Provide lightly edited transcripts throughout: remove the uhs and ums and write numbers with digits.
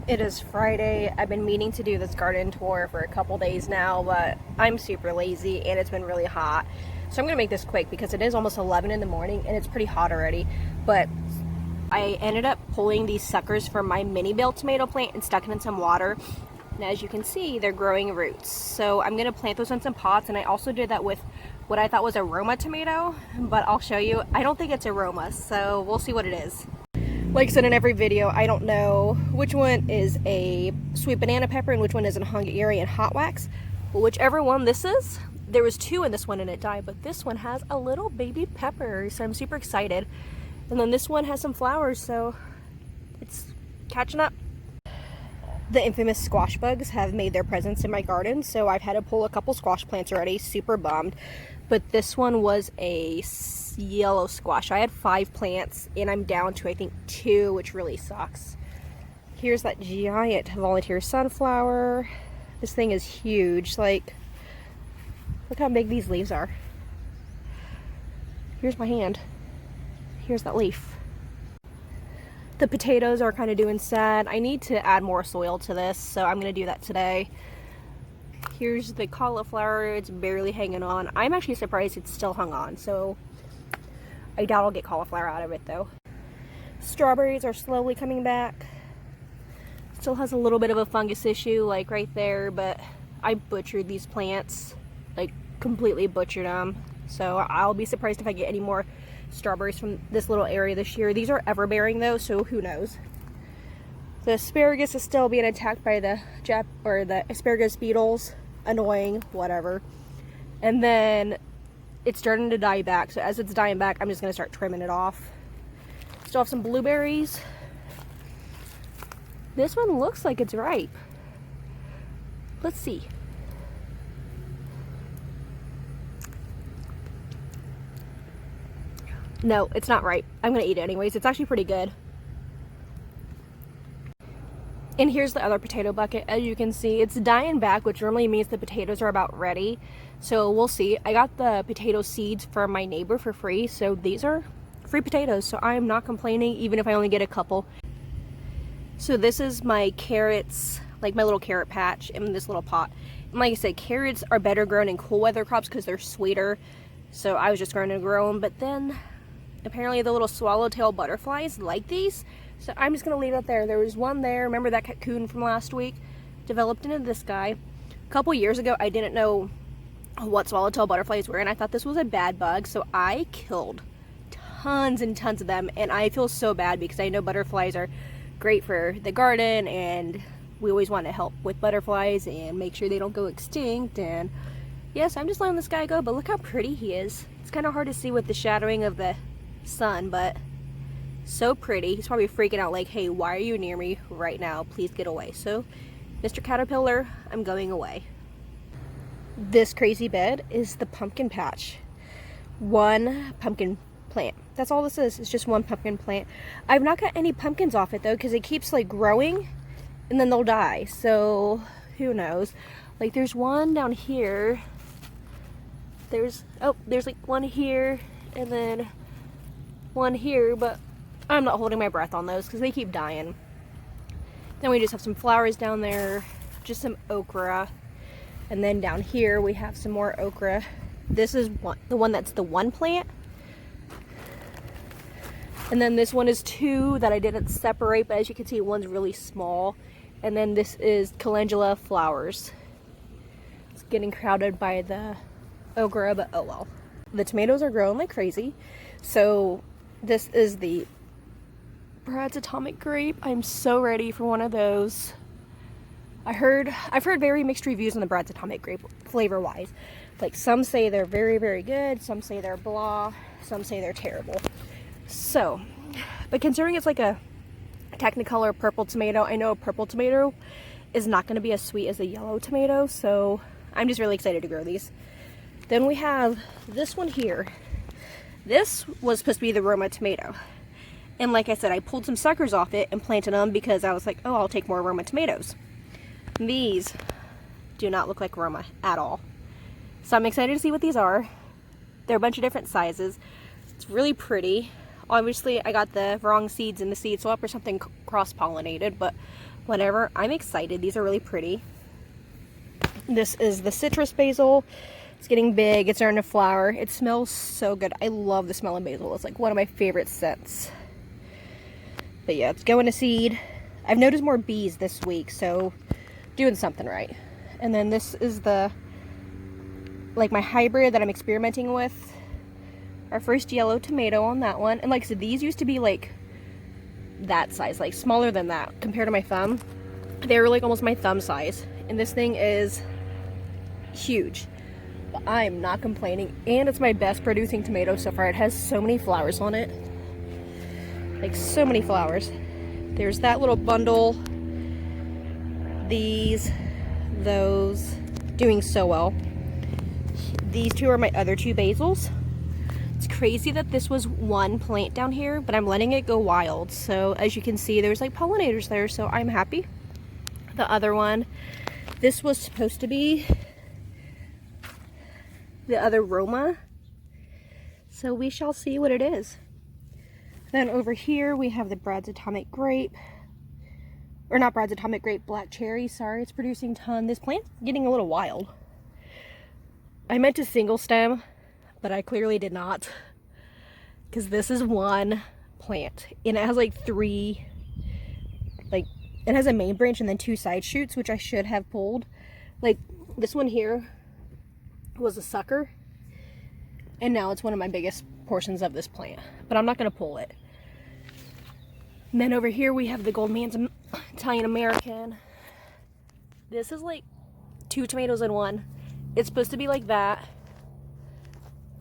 It is Friday. I've been meaning to do this garden tour for a couple days now, but I'm super lazy and it's been really hot. So I'm gonna make this quick because it is almost 11 in the morning and it's pretty hot already. But I ended up pulling these suckers from my mini bell tomato plant and stuck it in some water. And as you can see, they're growing roots. So I'm gonna plant those in some pots, and I also did that with what I thought was a Roma tomato, but I'll show you. I don't think it's a Roma, so we'll see what it is. Like I said in every video, I don't know which one is a sweet banana pepper and which one is a Hungarian hot wax. But whichever one this is, there was two in this one and it died, but this one has a little baby pepper, so I'm super excited. And then this one has some flowers, so it's catching up. The infamous squash bugs have made their presence in my garden, so I've had to pull a couple squash plants already, super bummed. But this one was a yellow squash. I had 5 plants and I'm down to I think 2, which really sucks. Here's that giant volunteer sunflower. This thing is huge. Like, look how big these leaves are. Here's my hand. Here's that leaf. The potatoes are kind of doing sad. I need to add more soil to this, so I'm going to do that today. Here's the cauliflower. It's barely hanging on. I'm actually surprised it's still hung on, so I doubt I'll get cauliflower out of it though. Strawberries are slowly coming back. Still has a little bit of a fungus issue, like right there, but I butchered these plants, like completely butchered them. So I'll be surprised if I get any more strawberries from this little area this year. These are ever-bearing though, so who knows. The asparagus is still being attacked by the asparagus beetles. Annoying, whatever. And then it's starting to die back, so as it's dying back, I'm just going to start trimming it off. Still have some blueberries. This one looks like it's ripe. Let's see. No, it's not ripe. I'm going to eat it anyways. It's actually pretty good. And here's the other potato bucket. As you can see, it's dying back, which normally means the potatoes are about ready. So we'll see. I got the potato seeds from my neighbor for free, so these are free potatoes, so I'm not complaining even if I only get a couple. So this is my carrots, like my little carrot patch in this little pot. And like I said, carrots are better grown in cool weather crops because they're sweeter. So I was just going to grow them, but then apparently the little swallowtail butterflies like these. So I'm just going to leave it there. There was one there. Remember that cocoon from last week? Developed into this guy. A couple years ago, I didn't know what swallowtail butterflies were, and I thought this was a bad bug, so I killed tons and tons of them, and I feel so bad because I know butterflies are great for the garden, and we always want to help with butterflies and make sure they don't go extinct. And yes, I'm just letting this guy go, but look how pretty he is. It's kind of hard to see with the shadowing of the sun, but so pretty. He's probably freaking out like, hey, why are you near me right now? Please get away. So, Mr. Caterpillar, I'm going away. This crazy bed is the pumpkin patch. One pumpkin plant. That's all this is. It's just one pumpkin plant. I've not got any pumpkins off it though, because it keeps like growing and then they'll die. So, who knows? Like there's one down here. There's like one here and then one here, but I'm not holding my breath on those because they keep dying. Then we just have some flowers down there, just some okra. And then down here we have some more okra. This is the one that's the one plant. And then this one is 2 that I didn't separate, but as you can see, one's really small. And then this is calendula flowers. It's getting crowded by the okra, but oh well. The tomatoes are growing like crazy. So this is the Brad's Atomic Grape. I'm so ready for one of those. I've heard very mixed reviews on the Brad's Atomic Grape flavor wise. Like some say they're very, very good, some say they're blah, some say they're terrible. So, but considering it's like a Technicolor purple tomato, I know a purple tomato is not going to be as sweet as a yellow tomato, so I'm just really excited to grow these. Then we have this one here. This was supposed to be the Roma tomato. And like I said, I pulled some suckers off it and planted them because I was like, oh, I'll take more Roma tomatoes. These do not look like Roma at all. So I'm excited to see what these are. They're a bunch of different sizes. It's really pretty. Obviously, I got the wrong seeds in the seed swap or something cross-pollinated, but whatever. I'm excited. These are really pretty. This is the citrus basil. It's getting big. It's starting to flower. It smells so good. I love the smell of basil. It's like one of my favorite scents. But yeah, it's going to seed. I've noticed more bees this week, so doing something right. And then this is the, like, my hybrid that I'm experimenting with. Our first yellow tomato on that one. And like I said, these used to be like that size, like smaller than that compared to my thumb. They were like almost my thumb size. And this thing is huge. But I'm not complaining. And it's my best producing tomato so far. It has so many flowers on it. Like so many flowers. There's that little bundle. These, those, doing so well. These two are my other two basils. It's crazy that this was one plant down here, but I'm letting it go wild. So as you can see, there's like pollinators there, so I'm happy. The other one, this was supposed to be the other Roma. So we shall see what it is. Then over here we have the Brad's Atomic Grape. Or not Brad's Atomic Grape, Black Cherry. Sorry, it's producing a ton. This plant's getting a little wild. I meant to single stem, but I clearly did not. Because this is one plant. And it has like three, like, it has a main branch and then two side shoots, which I should have pulled. Like, this one here was a sucker. And now it's one of my biggest portions of this plant. But I'm not going to pull it. And then over here we have the Goldman's Italian American. This is like 2 tomatoes in one. It's supposed to be like that.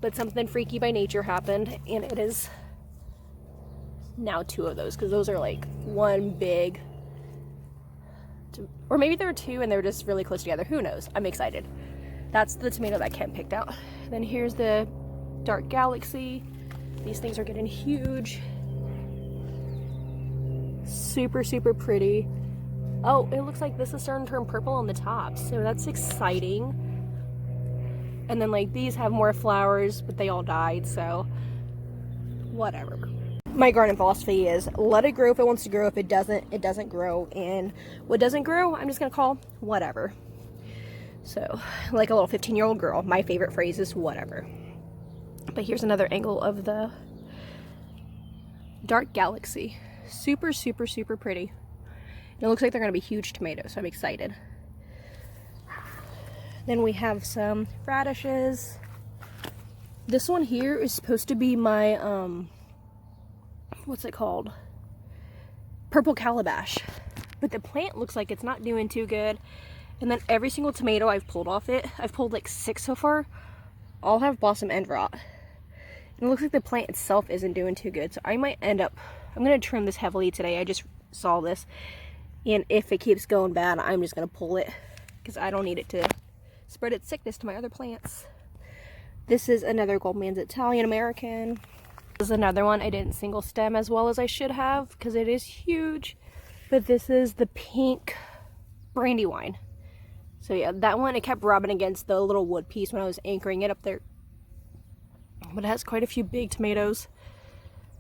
But something freaky by nature happened. And it is now 2 of those. Because those are like one big. Or maybe there were 2 and they're just really close together. Who knows? I'm excited. That's the tomato that Ken picked out. Then here's the Dark Galaxy. These things are getting huge. Super, super pretty. Oh, it looks like this is starting to turn purple on the top. So that's exciting. And then like these have more flowers, but they all died. So whatever. My garden philosophy is let it grow if it wants to grow. If it doesn't grow. And what doesn't grow, I'm just going to call whatever. So like a little 15-year-old girl, my favorite phrase is whatever. But here's another angle of the Dark Galaxy. Super, super, super pretty. And it looks like they're going to be huge tomatoes, so I'm excited. Then we have some radishes. This one here is supposed to be my, what's it called? Purple calabash. But the plant looks like it's not doing too good. And then every single tomato I've pulled off it, I've pulled like 6 so far, all have blossom end rot. And it looks like the plant itself isn't doing too good. So I might end up, I'm going to trim this heavily today. I just saw this. And if it keeps going bad, I'm just going to pull it. Because I don't need it to spread its sickness to my other plants. This is another Goldman's Italian American. This is another one I didn't single stem as well as I should have. Because it is huge. But this is the pink Brandywine. So yeah, that one, it kept rubbing against the little wood piece when I was anchoring it up there. But it has quite a few big tomatoes.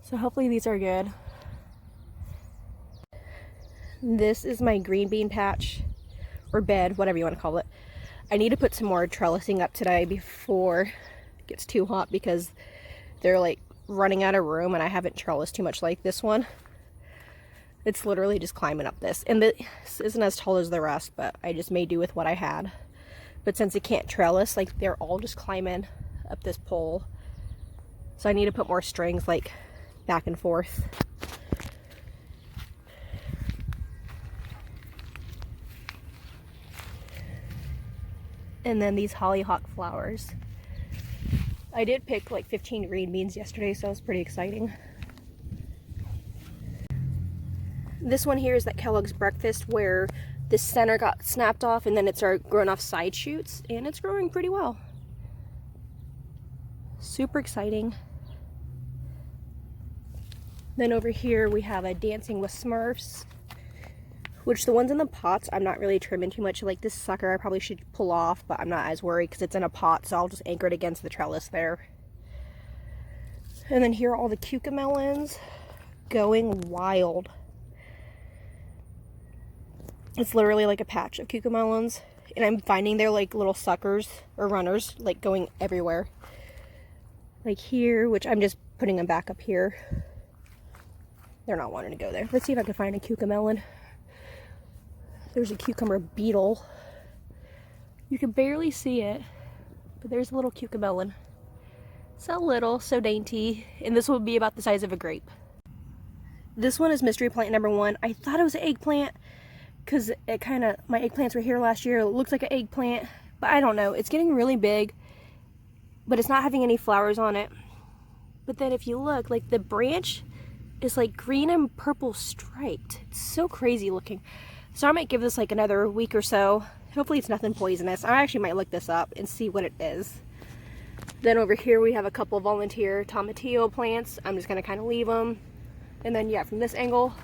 So hopefully these are good. This is my green bean patch. Or bed, whatever you want to call it. I need to put some more trellising up today before it gets too hot. Because they're like running out of room and I haven't trellised too much like this one. It's literally just climbing up this. And this isn't as tall as the rest, but I just made do with what I had. But since it can't trellis, like they're all just climbing up this pole. So I need to put more strings like back and forth. And then these hollyhock flowers. I did pick like 15 green beans yesterday, so it was pretty exciting. This one here is that Kellogg's Breakfast where the center got snapped off and then it started growing off side shoots, and it's growing pretty well. Super exciting. Then over here we have a Dancing with Smurfs, which the ones in the pots I'm not really trimming too much. Like this sucker I probably should pull off, but I'm not as worried because it's in a pot, so I'll just anchor it against the trellis there. And then here are all the cucamelons going wild. It's literally like a patch of cucamelons. And I'm finding they're like little suckers or runners, like going everywhere. Like here, which I'm just putting them back up here. They're not wanting to go there. Let's see if I can find a cucamelon. There's a cucumber beetle. You can barely see it, but there's a little cucamelon. So little, so dainty, and this will be about the size of a grape. This one is mystery plant number 1. I thought it was an eggplant because it kind of, my eggplants were here last year. It looks like an eggplant, but I don't know. It's getting really big, but it's not having any flowers on it. But then if you look, like the branch is like green and purple striped. It's so crazy looking. So I might give this like another week or so. Hopefully it's nothing poisonous. I actually might look this up and see what it is. Then over here we have a couple volunteer tomatillo plants. I'm just going to kind of leave them. And then yeah, from this angle,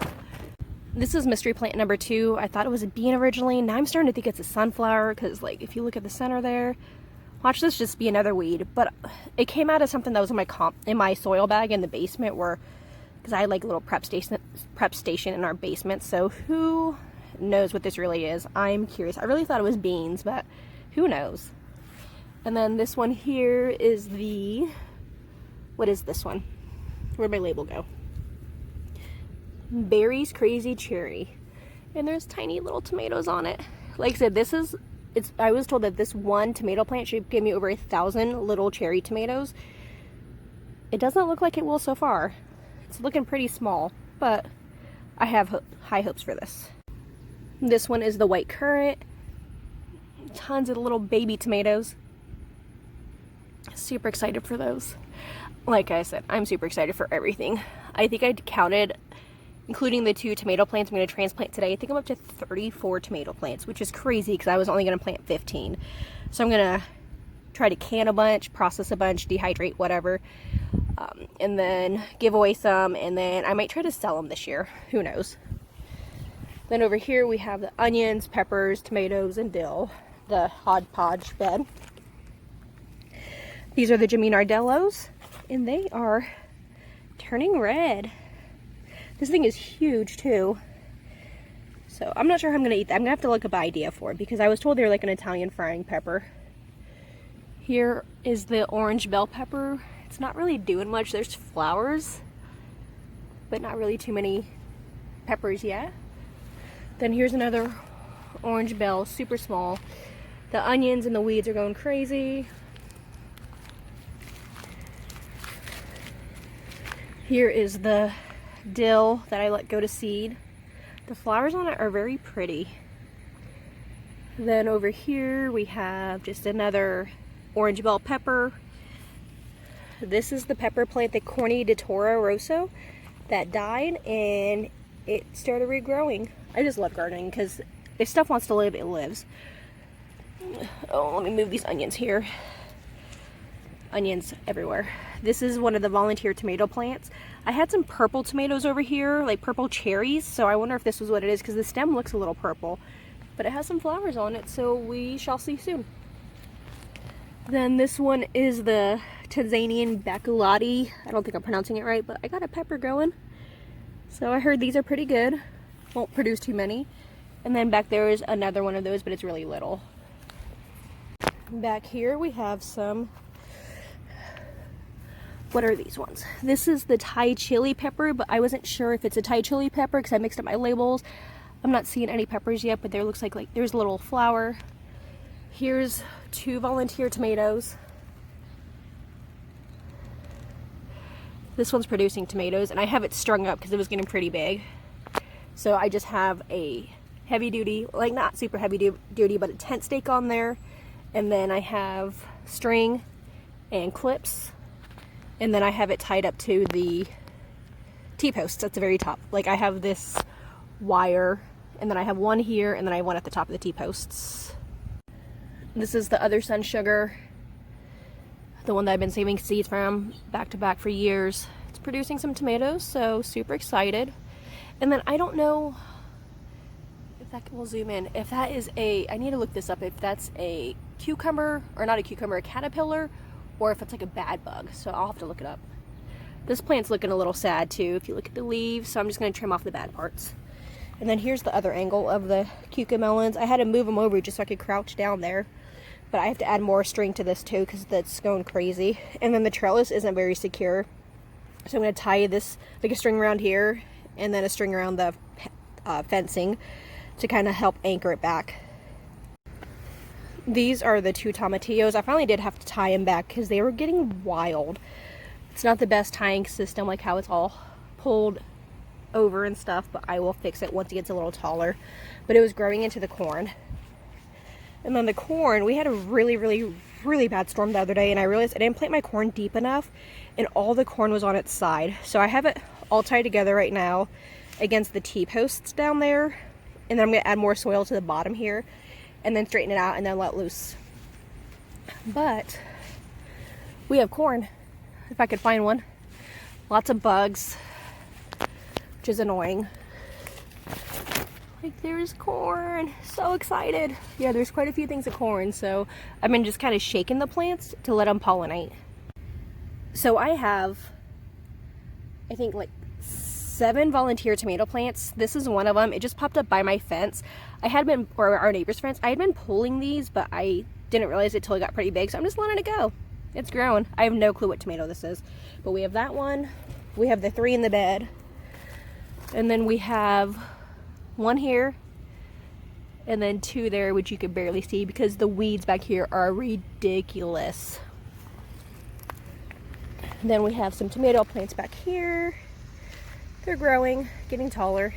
this is mystery plant number 2. I thought it was a bean originally. Now I'm starting to think it's a sunflower because like if you look at the center there, watch this just be another weed. But it came out of something that was in my soil bag in the basement, where because I had like a little prep station in our basement. So who knows what this really is? I'm curious. I really thought it was beans, but who knows? And then this one here is the, what is this one? Where'd my label go? Berry's Crazy Cherry. And there's tiny little tomatoes on it. Like I said, I was told that this one tomato plant should give me over 1,000 little cherry tomatoes. It doesn't look like it will so far. It's looking pretty small, but I have high hopes for this. This one is the white currant. Tons of little baby tomatoes. Super excited for those. Like I said, I'm super excited for everything. I think I counted, including the 2 tomato plants I'm going to transplant today, I think I'm up to 34 tomato plants, which is crazy because I was only going to plant 15. So I'm going to try to can a bunch, process a bunch, dehydrate, whatever, and then give away some, and then I might try to sell them this year. Who knows? Then over here we have the onions, peppers, tomatoes, and dill, the hodgepodge bed. These are the Jimmy Nardellos, and they are turning red. This thing is huge too. So I'm not sure how I'm gonna eat that. I'm gonna have to look up an idea for it because I was told they're like an Italian frying pepper. Here is the orange bell pepper. It's not really doing much. There's flowers, but not really too many peppers yet. Then here's another orange bell, super small. The onions and the weeds are going crazy. Here is the dill that I let go to seed. The flowers on it are very pretty. Then over here we have just another orange bell pepper. This is the pepper plant, the Corny de Toro Rosso, that died and it started regrowing. I just love gardening because if stuff wants to live, it lives. Oh, let me move these onions here. Onions everywhere. This is one of the volunteer tomato plants. I had some purple tomatoes over here, like purple cherries, so I wonder if this was what it is because the stem looks a little purple, but it has some flowers on it, so we shall see soon. Then this one is the Tanzanian Baculati. I don't think I'm pronouncing it right, but I got a pepper going. So I heard these are pretty good. Won't produce too many. And then back there is another one of those, but it's really little. Back here we have some, what are these ones? This is the Thai chili pepper, but I wasn't sure if it's a Thai chili pepper because I mixed up my labels. I'm not seeing any peppers yet, but there looks like there's a little flower. Here's 2 volunteer tomatoes. This one's producing tomatoes, and I have it strung up because it was getting pretty big. So I just have a heavy duty, like not super heavy duty, but a tent stake on there. And then I have string and clips. And then I have it tied up to the T-posts at the very top. Like I have this wire, and then I have one here, and then I have one at the top of the T-posts. This is the other sun sugar, the one that I've been saving seeds from back to back for years. It's producing some tomatoes, so super excited. And then I don't know if that will zoom in, if that is I need to look this up, if that's a cucumber, or not a cucumber, a caterpillar, or if it's like a bad bug, so I'll have to look it up. This plant's looking a little sad too if you look at the leaves, so I'm just going to trim off the bad parts. And then here's the other angle of the cucamelons. I had to move them over just so I could crouch down there. But I have to add more string to this too because that's going crazy. And then the trellis isn't very secure. So I'm going to tie this, like a string around here, and then a string around the fencing to kind of help anchor it back. These are the 2 tomatillos. I finally did have to tie them back because they were getting wild. It's not the best tying system, like how it's all pulled over and stuff, but I will fix it once it gets a little taller. But it was growing into the corn. And then the corn, we had a really bad storm the other day, and I realized I didn't plant my corn deep enough, and all the corn was on its side. So I have it all tied together right now against the T-posts down there, and then I'm going to add more soil to the bottom here, and then straighten it out and then let loose. But we have corn, if I could find one. Lots of bugs, which is annoying. Like, there's corn. So excited. Yeah, there's quite a few things of corn, so I've been just kind of shaking the plants to let them pollinate. So I have, I think, like 7 volunteer tomato plants. This is one of them. It just popped up by my fence. I had been, or our neighbor's fence, I had been pulling these, but I didn't realize it till it got pretty big, so I'm just letting it go. It's growing. I have no clue what tomato this is, but we have that one. We have the 3 in the bed, and then we have 1 here, and then 2 there, which you can barely see because the weeds back here are ridiculous. Then we have some tomato plants back here. They're growing, getting taller.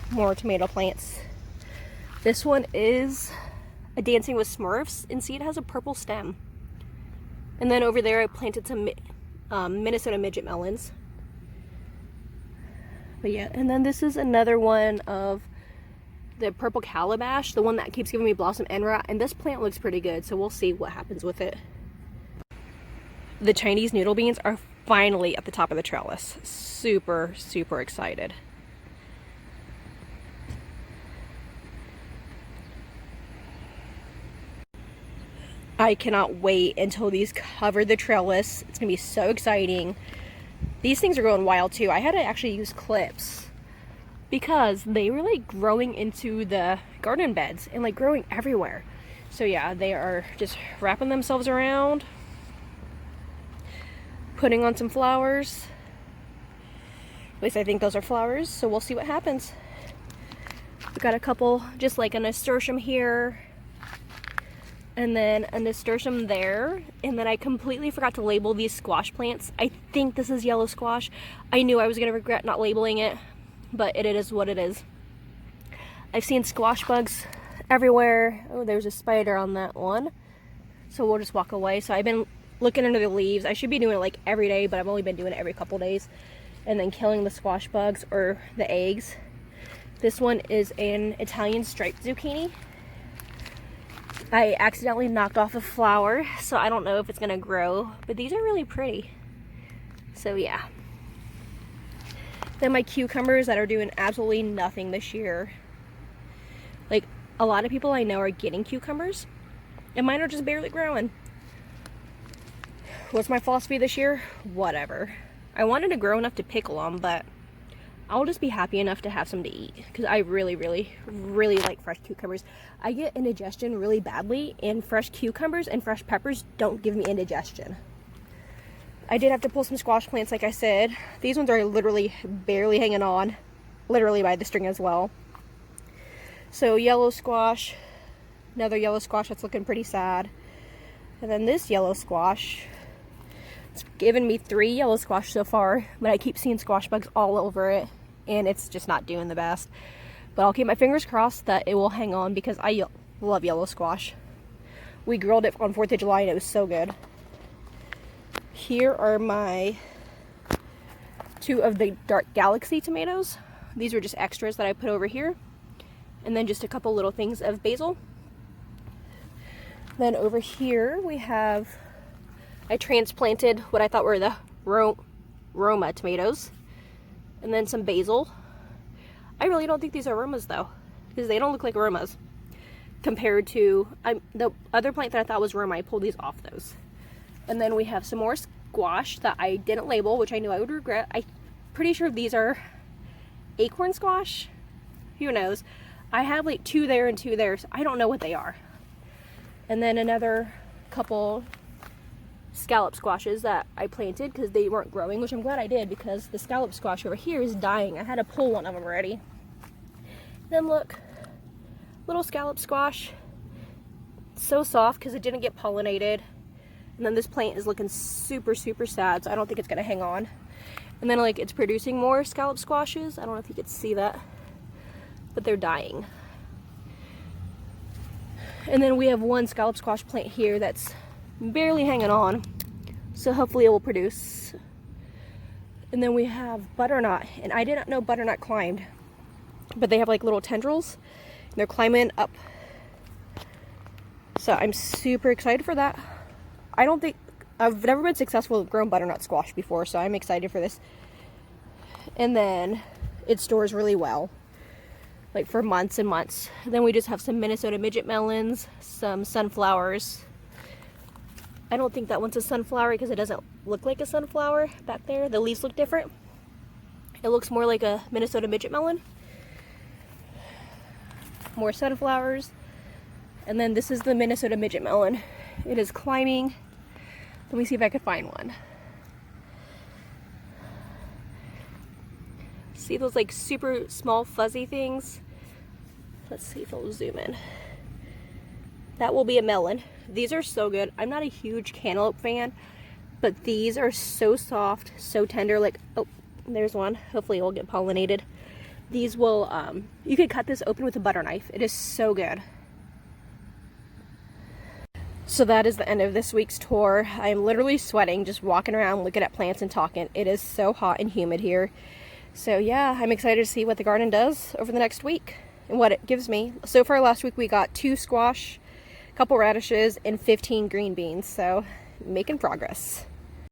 More tomato plants. This one is a Dancing with Smurfs, and see, it has a purple stem. And then over there I planted some Minnesota midget melons. But yeah, and then this is another one of the purple calabash, the one that keeps giving me blossom end rot, and this plant looks pretty good, so we'll see what happens with it. The Chinese noodle beans are finally at the top of the trellis. Super excited. I cannot wait until these cover the trellis. It's gonna be so exciting. These things are going wild too. I had to actually use clips because they were like growing into the garden beds and like growing everywhere. So yeah, they are just wrapping themselves around, putting on some flowers. At least I think those are flowers, so we'll see what happens. We've got a couple, just like a nasturtium here, and then a nasturtium there, and then I completely forgot to label these squash plants. I think this is yellow squash. I knew I was gonna regret not labeling it, but it is what it is. I've seen squash bugs everywhere. Oh, there's a spider on that one. So we'll just walk away. So I've been looking under the leaves. I should be doing it like every day, but I've only been doing it every couple days. And then killing the squash bugs or the eggs. This one is an Italian striped zucchini. I accidentally knocked off a flower, so I don't know if it's gonna grow, but these are really pretty. So yeah. Then my cucumbers that are doing absolutely nothing this year. Like, a lot of people I know are getting cucumbers, and mine are just barely growing. What's my philosophy this year? Whatever. I wanted to grow enough to pickle them, but I'll just be happy enough to have some to eat, because I really like fresh cucumbers. I get indigestion really badly, and fresh cucumbers and fresh peppers don't give me indigestion. I did have to pull some squash plants, like I said. These ones are literally barely hanging on, literally by the string as well. So yellow squash, another yellow squash that's looking pretty sad. And then this yellow squash, it's given me 3 yellow squash so far, but I keep seeing squash bugs all over it, and it's just not doing the best. But I'll keep my fingers crossed that it will hang on, because I love yellow squash. We grilled it on 4th of July and it was so good. Here are my 2 of the Dark Galaxy tomatoes. These were just extras that I put over here. And then just a couple little things of basil. Then over here we have, I transplanted what I thought were the Roma tomatoes. And then some basil. I really don't think these are Romas though, because they don't look like Romas. Compared to the other plant that I thought was Roma, I pulled these off those. And then we have some more squash that I didn't label, which I knew I would regret. I'm pretty sure these are acorn squash. Who knows? I have like 2 there and 2 there, so I don't know what they are. And then another couple scallop squashes that I planted because they weren't growing, which I'm glad I did because the scallop squash over here is dying. I had to pull one of them already. Then look, little scallop squash. So soft because it didn't get pollinated. And then this plant is looking super, super sad, so I don't think it's gonna hang on. And then like it's producing more scallop squashes. I don't know if you could see that, but they're dying. And then we have one scallop squash plant here that's barely hanging on, so hopefully it will produce. And then we have butternut, and I did not know butternut climbed, but they have like little tendrils and they're climbing up, so I'm super excited for that. I've never been successful with growing butternut squash before, so I'm excited for this. And then it stores really well, like for months and months. Then we just have some Minnesota midget melons, some sunflowers. I don't think that one's a sunflower because it doesn't look like a sunflower back there. The leaves look different. It looks more like a Minnesota midget melon. More sunflowers. And then this is the Minnesota midget melon. It is climbing. Let me see if I can find one. See those like super small fuzzy things? Let's see if I'll zoom in. That will be a melon. These are so good. I'm not a huge cantaloupe fan, but these are so soft, so tender. Like, oh, there's one. Hopefully it will get pollinated. These will, you could cut this open with a butter knife. It is so good. So that is the end of this week's tour. I'm literally sweating just walking around looking at plants and talking. It is so hot and humid here. So yeah, I'm excited to see what the garden does over the next week and what it gives me. So far last week we got 2 squash, a couple radishes, and 15 green beans. So making progress.